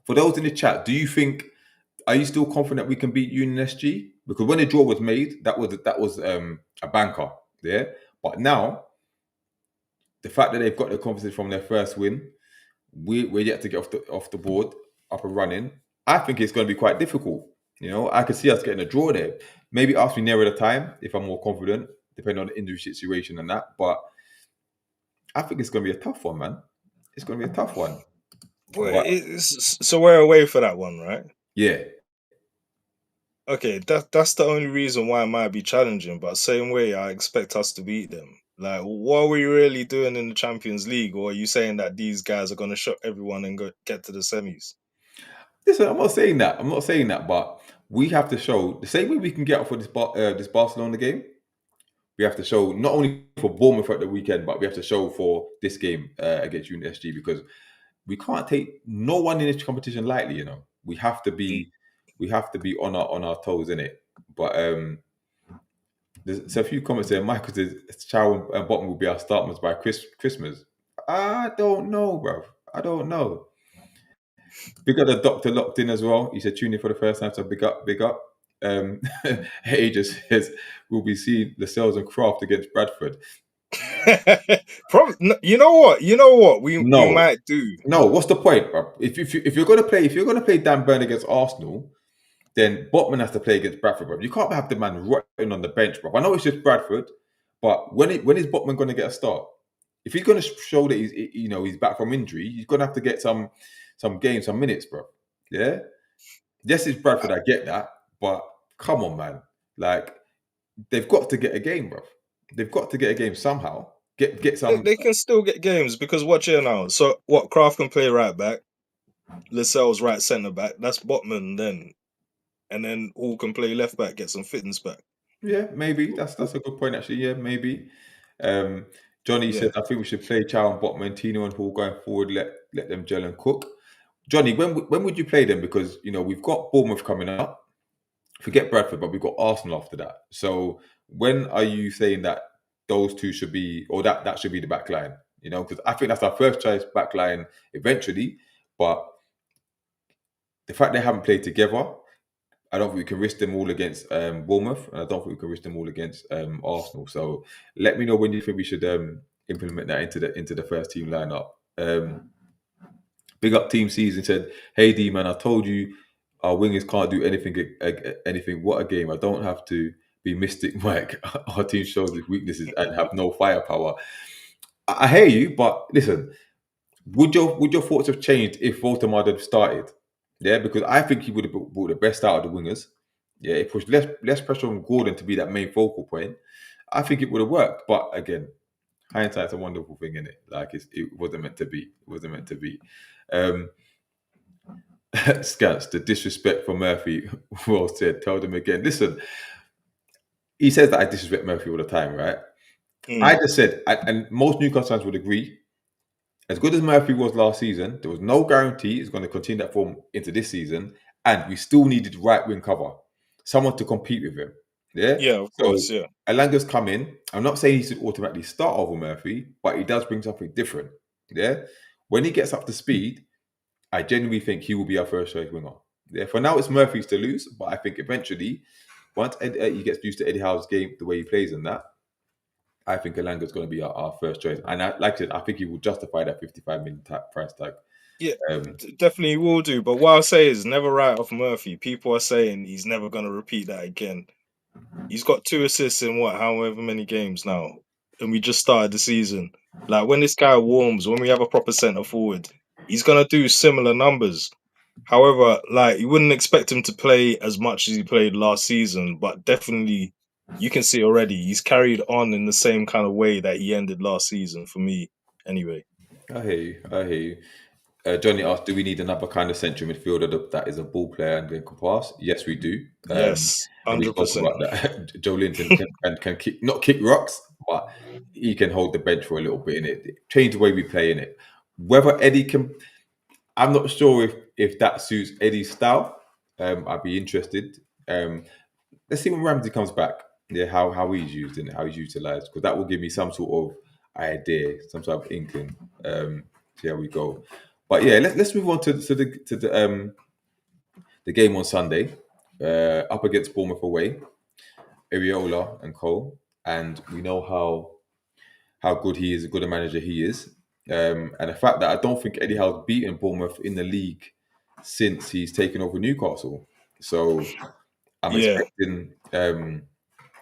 for those in the chat, are you still confident we can beat Union SG? Because when the draw was made, that was a banker. Yeah. But now, the fact that they've got the confidence from their first win, we're yet to get off the board, up and running. I think it's going to be quite difficult. I could see us getting a draw there. Maybe ask me nearer the time if I'm more confident, depending on the injury situation and that. But I think it's going to be a tough one, man. It's going to be a tough one. So we're away for that one, right? Yeah. Okay, that's the only reason why it might be challenging. But same way, I expect us to beat them. Like, what are we really doing in the Champions League? Or are you saying that these guys are going to shock everyone and get to the semis? Listen, I'm not saying that. But we have to show the same way we can get up for this Barcelona game. We have to show not only for Bournemouth at the weekend, but we have to show for this game against Union SG, because we can't take no one in this competition lightly. We have to be on our toes in it. But there's a few comments there. Michael says Chow and Bottom will be our starters by Christmas. I don't know, bro. I don't know. Big up the doctor locked in as well. He said tune in for the first time, so big up. Hey, just says we'll be seeing the Lascelles and Craft against Bradford. You know what we might do. No, what's the point, bro? If you're gonna play Dan Burn against Arsenal, then Botman has to play against Bradford, bro. You can't have the man rotting on the bench, bro. I know it's just Bradford, but when is Botman gonna get a start? If he's gonna show that he's back from injury, he's gonna have to get some games, some minutes, bro. Yeah. Yes, it's Bradford. I get that, but come on, man. Like, they've got to get a game, bro. They've got to get a game somehow. Get some. They can still get games because watch here now. So what? Kraft can play right back. Lascelles right centre back. That's Botman then, and then Hall can play left back. Get some fittings back. Yeah, maybe that's a good point actually. Yeah, maybe. Johnny Yeah. said I think we should play Chow and Botman, Tino and Hall going forward. Let them gel and cook. Johnny, when would you play them? Because we've got Bournemouth coming up. Forget Bradford, but we've got Arsenal after that. So when are you saying that those two should be, or that should be the back line? Because I think that's our first choice back line eventually. But the fact they haven't played together, I don't think we can risk them all against Bournemouth, and I don't think we can risk them all against Arsenal. So let me know when you think we should implement that into the first team lineup. Big up Team Season said, "Hey D man, I told you our wingers can't do anything. What a game! I don't have to be Mystic Mike. Our team shows its weaknesses and have no firepower." I hear you, but listen, would your thoughts have changed if Voldemort had started? Yeah, because I think he would have brought the best out of the wingers. Yeah, it pushed less pressure on Gordon to be that main focal point. I think it would have worked, but again, hindsight's a wonderful thing, isn't it? Like it wasn't meant to be. It wasn't meant to be. Scats, the disrespect for Murphy. Well said. Tell them again. Listen, he says that I disrespect Murphy all the time, right? I just said, and most Newcastle fans would agree, as good as Murphy was last season, there was no guarantee he's going to continue that form into this season, and we still needed right wing cover, someone to compete with him. Yeah, Yeah, of course. Yeah. Alanga's come in. I'm not saying he should automatically start over Murphy, but he does bring something different. Yeah, when he gets up to speed, I genuinely think he will be our first choice winger. Yeah, for now it's Murphy's to lose, but I think eventually, once he gets used to Eddie Howe's game, the way he plays and that, I think Alanga's going to be our first choice. And like I said, I think he will justify that 55 million price tag. Yeah, definitely will do. But what I'll say is never write off Murphy. People are saying he's never going to repeat that again. He's got 2 assists in however many games now. And we just started the season. Like when this guy warms, when we have a proper centre forward, he's going to do similar numbers. However, like you wouldn't expect him to play as much as he played last season, but definitely you can see already he's carried on in the same kind of way that he ended last season for me anyway. I hear you. Johnny asked, do we need another kind of central midfielder that is a ball player and can pass? Yes, we do. Yes, and we spoke 100%. about that. Joe Linton can kick, not kick rocks, but he can hold the bench for a little bit in it. Change the way we play in it. Whether Eddie can, I'm not sure if that suits Eddie's style. I'd be interested. Let's see when Ramsey comes back. Yeah, how he's used and how he's utilised, because that will give me some sort of idea, some sort of inkling. See how we go. But yeah, let's move on to the game on Sunday, up against Bournemouth away, Areola and Cole, and we know how good he is, a good a manager he is, and the fact that I don't think Eddie Howe's beaten Bournemouth in the league since he's taken over Newcastle. So I'm Yeah. expecting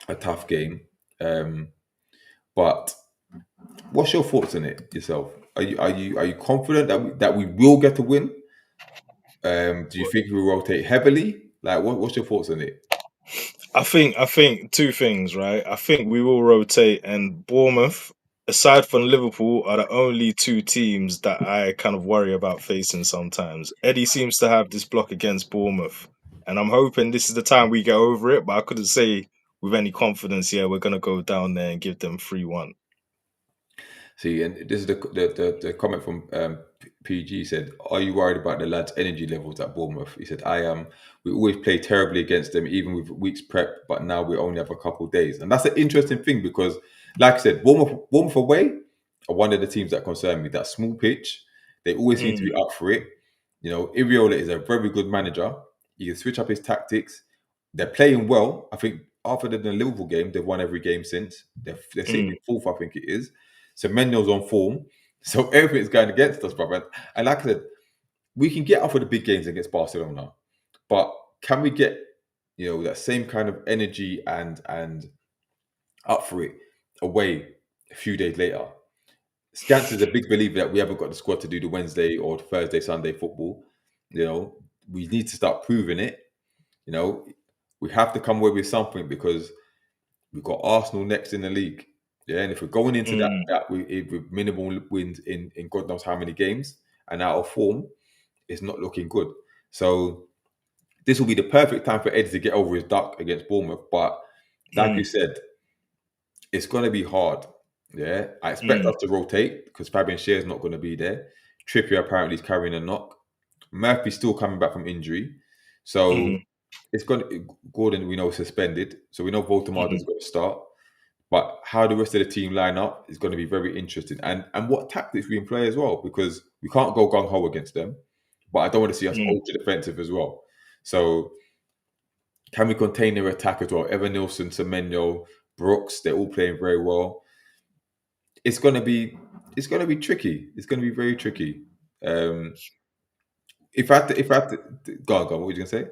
a tough game. But what's your thoughts on it yourself? Are you confident that we will get a win? Do you think we will rotate heavily? Like, what's your thoughts on it? I think 2 things, right? I think we will rotate, and Bournemouth, aside from Liverpool, are the only 2 teams that I kind of worry about facing sometimes. Eddie seems to have this block against Bournemouth, and I'm hoping this is the time we get over it, but I couldn't say with any confidence, yeah, we're going to go down there and give them 3-1. See, and this is the comment from PG said, "Are you worried about the lads' energy levels at Bournemouth?" He said, "I am. We always play terribly against them, even with weeks prep, but now we only have a couple of days." And that's an interesting thing because, like I said, Bournemouth away are one of the teams that concern me. That small pitch, they always seem to be up for it. Iriola is a very good manager. He can switch up his tactics. They're playing well. I think after the Liverpool game, they've won every game since. They're sitting in fourth, I think it is. So Mendo's on form. So everything's going against us, brother. And like I said, we can get off with the big games against Barcelona. But can we get, that same kind of energy and up for it away a few days later? Scans is a big believer that we haven't got the squad to do the Wednesday or Thursday, Sunday football. We need to start proving it. We have to come away with something because we've got Arsenal next in the league. Yeah, and if we're going into that with minimal wins in God knows how many games and out of form, it's not looking good. So this will be the perfect time for Eddie to get over his duck against Bournemouth. But like you said, it's going to be hard. Yeah, I expect us to rotate because Fabian Schär's not going to be there. Trippier apparently is carrying a knock. Murphy's still coming back from injury, so it's going to. Gordon, we know, is suspended, so we know Voltemarder's going to start. But how the rest of the team line up is going to be very interesting, and what tactics we employ as well, because we can't go gung ho against them. But I don't want to see us ultra defensive as well. So can we contain their attack as well? Evan Nilsson, Semenyo, Brooks, they're all playing very well. It's going to be tricky. It's going to be very tricky. If I had to, go on, what were you going to say?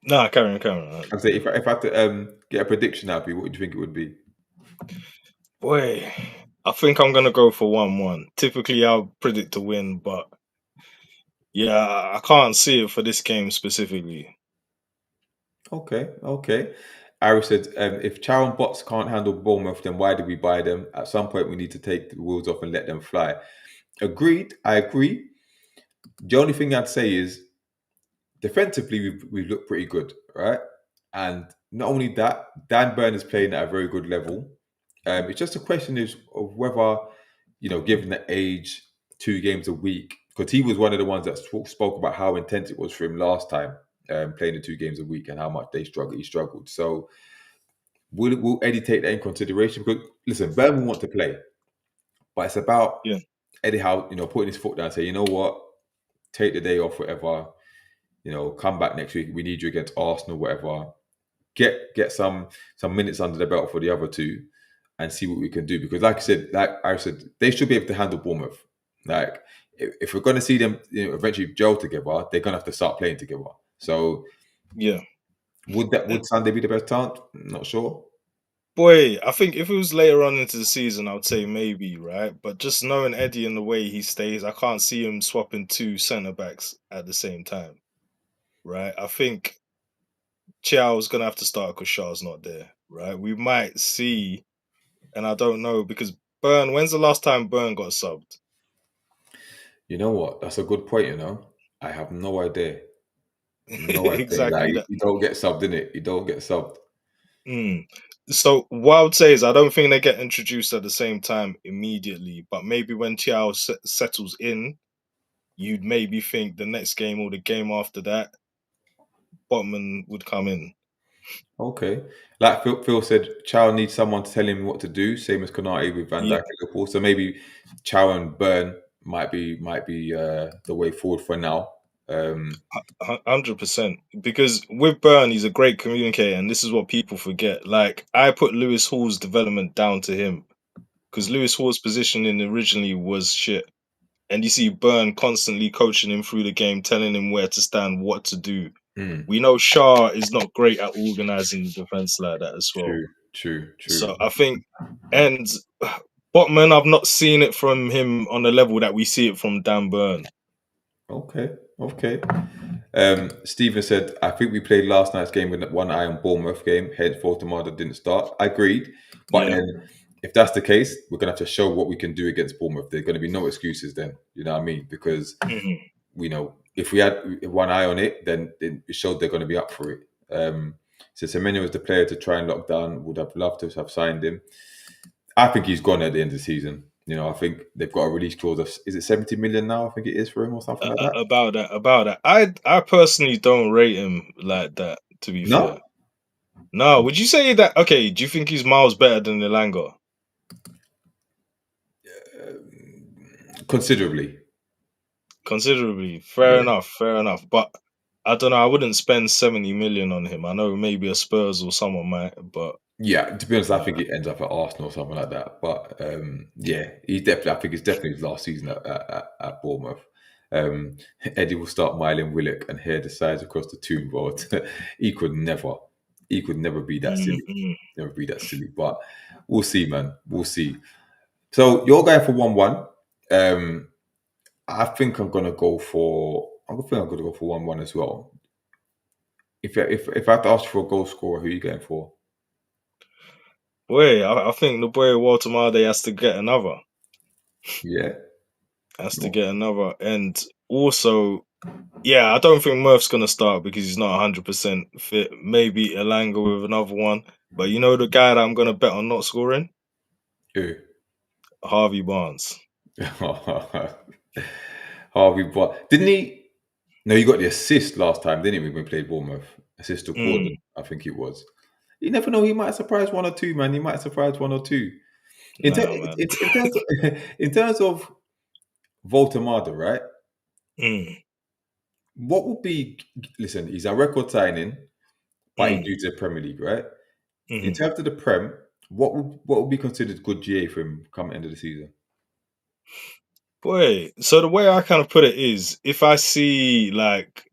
No, carry on. I'd say if I had to get a prediction, what would you think it would be? Boy, I think I'm gonna go for 1-1. Typically, I'll predict a win, but yeah, I can't see it for this game specifically. Okay. Iris said, if Chow and Bots can't handle Bournemouth, then why did we buy them? At some point, we need to take the wheels off and let them fly. Agreed. I agree. The only thing I'd say is, defensively, we've looked pretty good, right? And not only that, Dan Burn is playing at a very good level. It's just a question of whether, given the age, 2 games a week, because he was one of the ones that spoke about how intense it was for him last time, playing the 2 games a week and how much he struggled. So will Eddie take that in consideration? Because listen, Burn will want to play, but it's about Eddie Howe, putting his foot down and say, you know what, take the day off, whatever. Come back next week. We need you against Arsenal, whatever. Get some minutes under the belt for the other 2, and see what we can do. Because, like I said, they should be able to handle Bournemouth. Like, if we're going to see them, eventually gel together, they're going to have to start playing together. So, would Sunday be the best chance? Not sure. Boy, I think if it was later on into the season, I would say maybe, right? But just knowing Eddie and the way he stays, I can't see him swapping 2 centre backs at the same time, right? I think Chiao's gonna have to start because Shaw's not there, right? We might see, and I don't know, because Burn. When's the last time Burn got subbed? You know what? That's a good point. I have no idea. No idea. Exactly. Like, you don't get subbed, innit? You don't get subbed. So what I would say is I don't think they get introduced at the same time immediately, but maybe when Chiao settles in, you'd maybe think the next game or the game after that, Botman would come in. Okay. Like Phil said, Chow needs someone to tell him what to do, same as Konate with Van Dijk and Liverpool. So maybe Chow and Burn might be the way forward for now. 100%. Because with Burn, he's a great communicator, and this is what people forget. Like, I put Lewis Hall's development down to him, because Lewis Hall's positioning originally was shit. And you see Burn constantly coaching him through the game, telling him where to stand, what to do. We know Shaw is not great at organising the defence like that as well. True. So I think, and Botman, I've not seen it from him on the level that we see it from Dan Burn. Okay. Stephen said, I think we played last night's game with one eye on Bournemouth game, hence Voltemada didn't start. I agreed. But then, if that's the case, we're going to have to show what we can do against Bournemouth. There's going to be no excuses then. You know what I mean? Because, if we had one eye on it, then it showed they're going to be up for it. So Semenyo was the player to try and lock down. Would have loved to have signed him. I think he's gone at the end of the season. I think they've got a release clause of, is it 70 million now? I think it is for him or something like that. About that. I personally don't rate him like that, to be fair. No, would you say that? Okay, do you think he's miles better than Elanga? Considerably. Fair enough. But I don't know. I wouldn't spend 70 million on him. I know maybe a Spurs or someone might, but yeah, to be honest, I think it ends up at Arsenal or something like that. But he's definitely. I think it's definitely his last season at Bournemouth. Eddie will start miling Willock and hair the sides across the tomb board. He could never be that silly. Never be that silly. But we'll see, man. We'll see. So you're going for 1-1. I think I'm gonna go for 1-1 as well. If I have to ask you for a goal scorer, who are you going for? Boy, I think the boy Walter Marday has to get another. Yeah. And also, yeah, I don't think Murph's gonna start because he's not 100% fit. Maybe Elanga with another one, but you know the guy that I'm gonna bet on not scoring, Who? Harvey Barnes. Harvey, but didn't he? No, he got the assist last time, didn't he? When we played Bournemouth, assist to Gordon, I think it was. You never know. He might surprise one or two, man. He might surprise one or two. In, ter- Nah, man. in terms of, in terms of Voltamada, right? Mm, What would be? Listen, he's a record signing, but he's mm, new to the Premier League, right? In mhm. terms of the Prem, what would be considered good GA for him come end of the season? Boy, so the way I kind of put it is, if I see like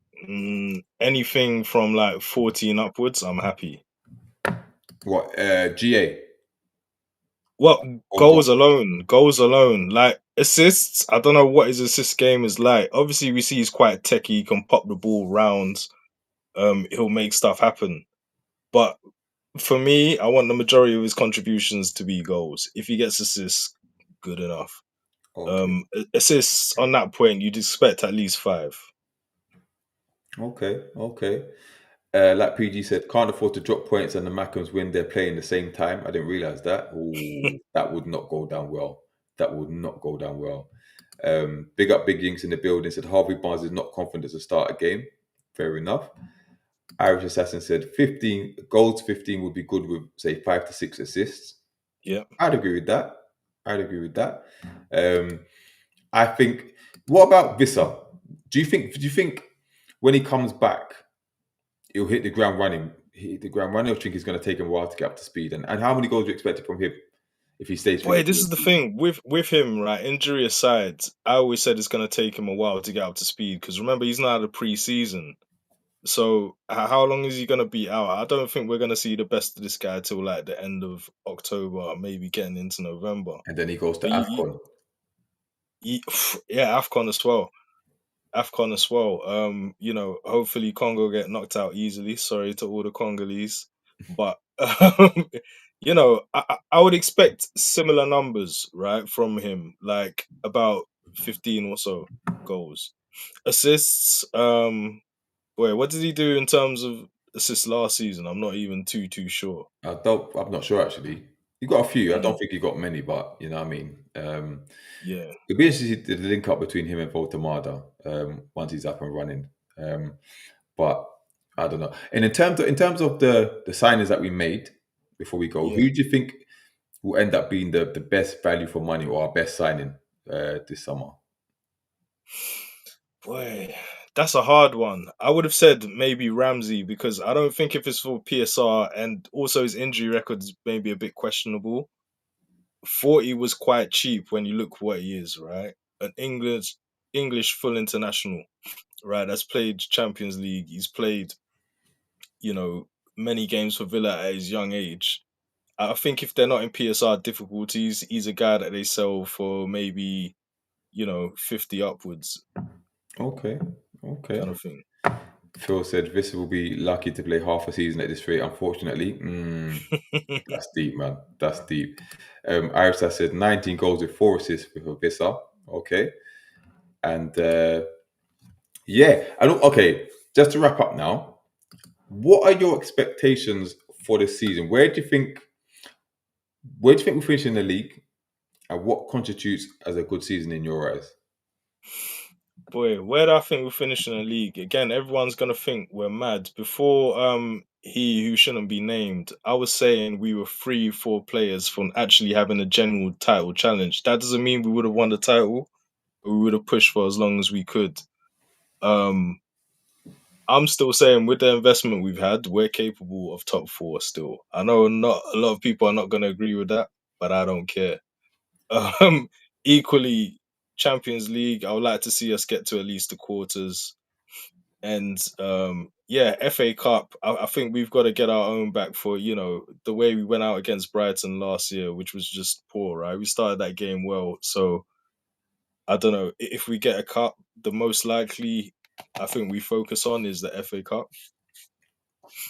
anything from like 14 upwards, I'm happy. What GA Well, or goal? goals alone, like assists. I don't know what his assist game is like. Obviously, we see he's quite techie. He can pop the ball round. He'll make stuff happen. But for me, I want the majority of his contributions to be goals. If he gets assists, good enough. Okay, Assists on that point, you'd expect at least 5. okay. Like PG said, can't afford to drop points and the Mackhams win. They're playing the same time. I didn't realize that. Ooh, that would not go down well. That would not go down well. Big up Big Yinks in the building said Harvey Barnes is not confident to start a game. Fair enough. Irish Assassin said 15 goals, 15 would be good with say 5 to 6 assists. Yeah. I'd agree with that. I'd agree with that. I think. What about Visser? Do you think when he comes back, he'll hit the ground running? Hit the ground running. Or do you think he's going to take him a while to get up to speed? And how many goals do you expect from him if he stays fit? Boy, this is the thing with him, right? Injury aside, I always said it's going to take him a while to get up to speed because remember he's not at a pre-season. So how long is he going to be out? I don't think we're going to see the best of this guy till like the end of October, maybe getting into November. And then he goes to But Afcon. yeah, AFCON as well. AFCON as well. Hopefully Congo get knocked out easily. Sorry to all the Congolese, but I would expect similar numbers, right, from him, like about 15 or so goals, assists. Wait, what did he do in terms of assists last season? I'm not even too sure. I'm not sure actually. He got a few. I Mm, don't think he got many, but you know what I mean. yeah, It'd be interesting to link up between him and Voltamada once he's up and running. But I don't know. And in terms of the signings that we made before we go, who yeah. do you think will end up being the best value for money or our best signing this summer? Boy, that's a hard one. I would have said maybe Ramsey because I don't think if it's for PSR and also his injury record is maybe a bit questionable. 40 was quite cheap when you look what he is, right? An English full international, right? That's played Champions League. He's played, you know, many games for Villa at his young age. I think if they're not in PSR difficulties, he's a guy that they sell for maybe, 50 upwards Okay, okay. kind of thing. Phil said Vissa will be lucky to play half a season at this rate. Unfortunately, that's deep, man. That's deep. Arisa said 19 goals with 4 assists with Vissa. Okay, and yeah, I don't. Okay, just to wrap up now. What are your expectations for this season? Where do you think we finish in the league, and what constitutes as a good season in your eyes? Boy, where do I think we'll finish in the league? Again, everyone's gonna think we're mad. Before he who shouldn't be named, I was saying we were 3, 4 players from actually having a general title challenge. That doesn't mean we would have won the title, but we would have pushed for as long as we could. Um I'm still saying with the investment we've had, we're capable of top 4 still. I know not a lot of people are not gonna agree with that, but I don't care. Um Equally, Champions League, I would like to see us get to at least the quarters. And yeah, FA Cup, I think we've got to get our own back for, the way we went out against Brighton last year, which was just poor, right? We started that game well. So I don't know. If we get a cup, the most likely I think we focus on is the FA Cup.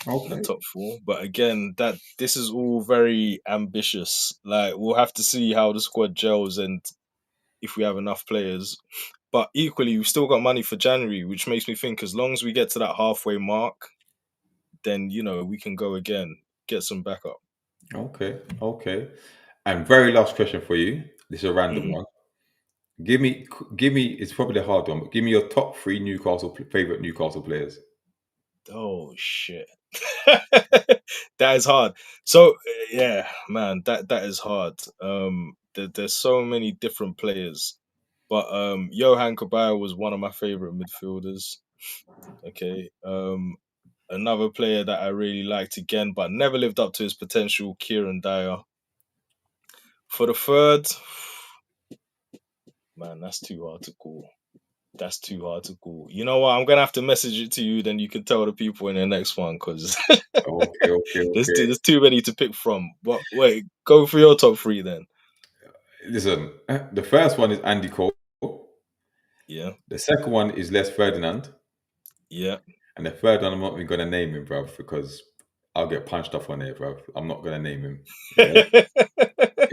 in the Okay. top 4. But again, this is all very ambitious. Like, we'll have to see how the squad gels and if we have enough players. But equally, we've still got money for January, which makes me think as long as we get to that halfway mark, then we can go again, get some backup. Okay. Okay. And very last question for you. This is a random Mhm. one. Give me. It's probably a hard one, but give me your top 3 favorite Newcastle players. Oh shit. That is hard. So yeah, man, that is hard. There's so many different players, but Johan Kabaya was one of my favorite midfielders. Okay. Another player that I really liked again, but never lived up to his potential, Kieran Dyer. For the third, man, that's too hard to call. That's too hard to call. You know what? I'm gonna have to message it to you, then you can tell the people in the next one because Okay. Okay. Okay. there's too many to pick from. But wait, go for your top 3 then. Listen, the first one is Andy Cole. Yeah, The second one is Les Ferdinand. yeah. And the third one, I'm not even going to name him, bruv, because I'll get punched off on there, bruv. I'm not going to name him. Yeah.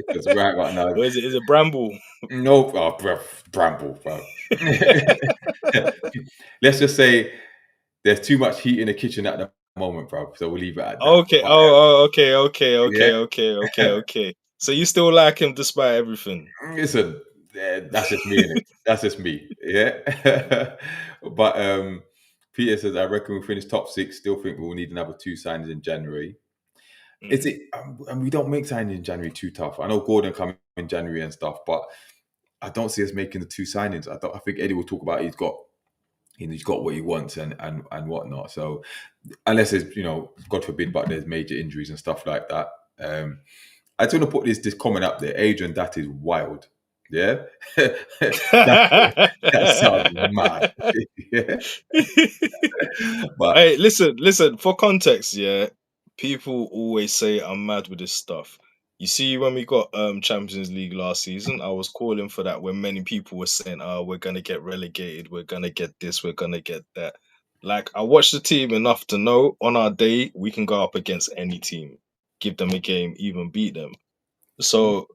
Because right now, Or is it? Is it Bramble? no, oh, bruv, Bramble, bruv. Let's just say there's too much heat in the kitchen at the moment, bruv. So we'll leave it at that. Okay. But, Okay. yeah. Okay. So you still like him despite everything? Listen, that's just me, innit? That's just me. Yeah. But Peter says, I reckon we'll finish top 6. Still think we'll need another 2 signings in January. Is it? And we don't make signings in January too tough. I know Gordon coming in January and stuff, but I don't see us making the 2 signings. I think Eddie will talk about he's got what he wants and whatnot. So unless there's God forbid, but there's major injuries and stuff like that. I just want to put this comment up there. Adrian, that is wild. Yeah, that sounds mad. Yeah, but Hey, listen. For context, yeah, people always say I'm mad with this stuff. You see, when we got Champions League last season, I was calling for that when many people were saying, "Oh, we're gonna get relegated. We're gonna get this. We're gonna get that." Like, I watched the team enough to know on our day we can go up against any team, give them a game, even beat them. So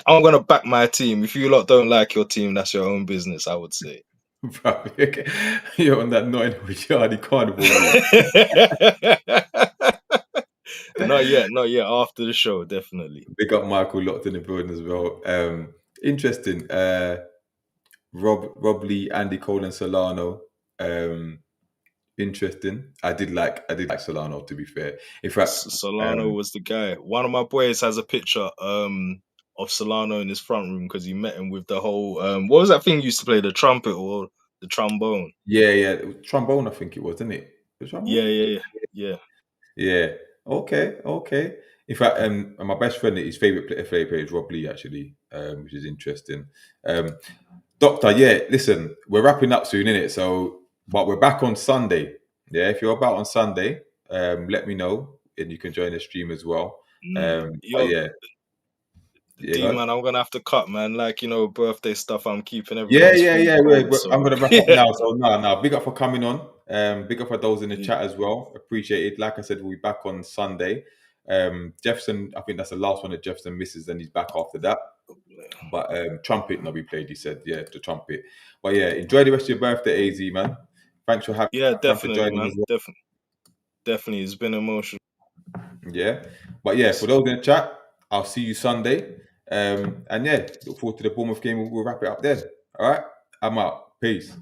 I'm gonna back my team. If you lot don't like your team, that's your own business, I would say. bro, you're on that Nottingham Yardy Carnival. Not yet, not yet. After the show, definitely. Big up Michael locked in the building as well. Interesting. Rob Lee, Andy Cole, and Solano. Interesting. I did like Solano, to be fair. In fact, Solano was the guy. One of my boys has a picture of Solano in his front room because he met him with the whole what was that thing you used to play, the trumpet or the trombone? yeah, trombone. I think it was, didn't it? The trombone. Yeah. Yeah. Okay. Okay. In fact, and my best friend, his favorite player is Rob Lee, actually, which is interesting. Doctor, yeah. Listen, we're wrapping up soon, innit? So, but we're back on Sunday. Yeah. If you're about on Sunday, let me know, and you can join the stream as well. But Yo, yeah, yeah. Go D on. man, I'm gonna have to cut, man. Like, birthday stuff, I'm keeping Yeah, everyone's yeah, food yeah. cold. I'm So gonna wrap up now. So no. Big up for coming on. Big up for those in the yeah. chat as well. Appreciate it. Like I said, we'll be back on Sunday. Jefferson, I think that's the last one that Jefferson misses. Then he's back after that. But trumpet not be played. He said, yeah, the trumpet. But yeah, enjoy the rest of your birthday, AZ man. Thanks for Yeah, thanks for definitely, joining man. as well. Definitely. It's been emotional. Yeah, but yeah, for those in the chat, I'll see you Sunday. And yeah, look forward to the Bournemouth game. We'll wrap it up then. All right, I'm out. Peace.